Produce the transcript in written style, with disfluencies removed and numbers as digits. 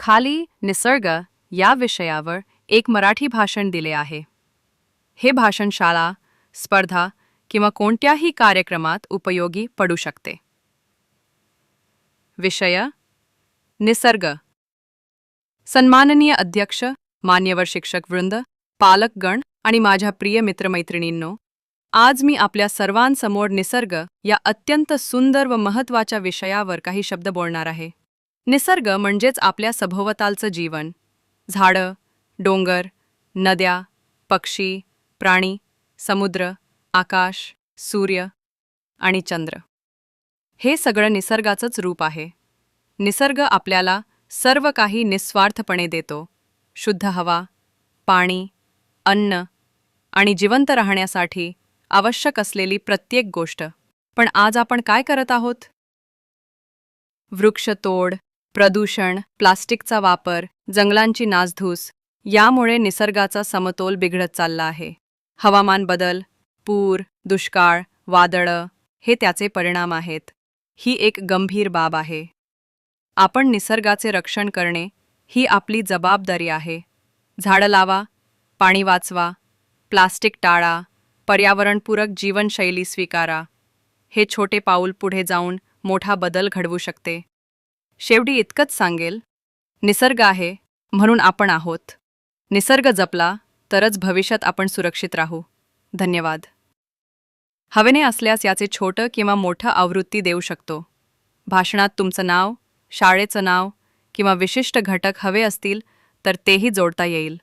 खाली निसर्ग या विषयावर एक मराठी भाषण दिले आहे. हे भाषण शाळा, स्पर्धा किंवा कोणत्याही कार्यक्रमात उपयोगी पडू शकते. विषय निसर्ग. सन्माननीय अध्यक्ष, मान्यवर शिक्षक वृंद, पालकगण आणि माझ्या प्रिय मित्रमैत्रिणींनो, आज मी आपल्या सर्वांसमोर निसर्ग या अत्यंत सुंदर व महत्त्वाच्या विषयावर काही शब्द बोलणार आहे. निसर्ग म्हणजेच आपल्या सभोवतालचं जीवन. झाडं, डोंगर, नद्या, पक्षी, प्राणी, समुद्र, आकाश, सूर्य आणि चंद्र. हे सगळं निसर्गाचंच रूप आहे. निसर्ग आपल्याला सर्व काही निस्वार्थपणे देतो. शुद्ध हवा, पाणी, अन्न आणि जिवंत राहण्यासाठी आवश्यक असलेली प्रत्येक गोष्ट. पण आज आपण काय करत आहोत? वृक्षतोड, प्रदूषण, प्लास्टिकचा वापर, जंगलांची नासधूस यामुळे निसर्गाचा समतोल बिघडत चालला आहे. हवामान बदल, पूर, दुष्काळ, वादळं हे त्याचे परिणाम आहेत. ही एक गंभीर बाब आहे. आपण निसर्गाचे रक्षण करणे ही आपली जबाबदारी आहे. झाडं लावा, पाणी वाचवा, प्लास्टिक टाळा, पर्यावरणपूरक जीवनशैली स्वीकारा. हे छोटे पाऊल पुढे जाऊन मोठा बदल घडवू शकते. शेवटी इतकंच सांगेल, निसर्ग आहे म्हणून आपण आहोत. निसर्ग जपला तरच भविष्यात आपण सुरक्षित राहू. धन्यवाद. हवेने असल्यास याचे छोटं किंवा मोठं आवृत्ती देऊ शकतो. भाषणात तुमचं नाव, शाळेचं नाव किंवा विशिष्ट घटक हवे असतील तर तेही जोडता येईल.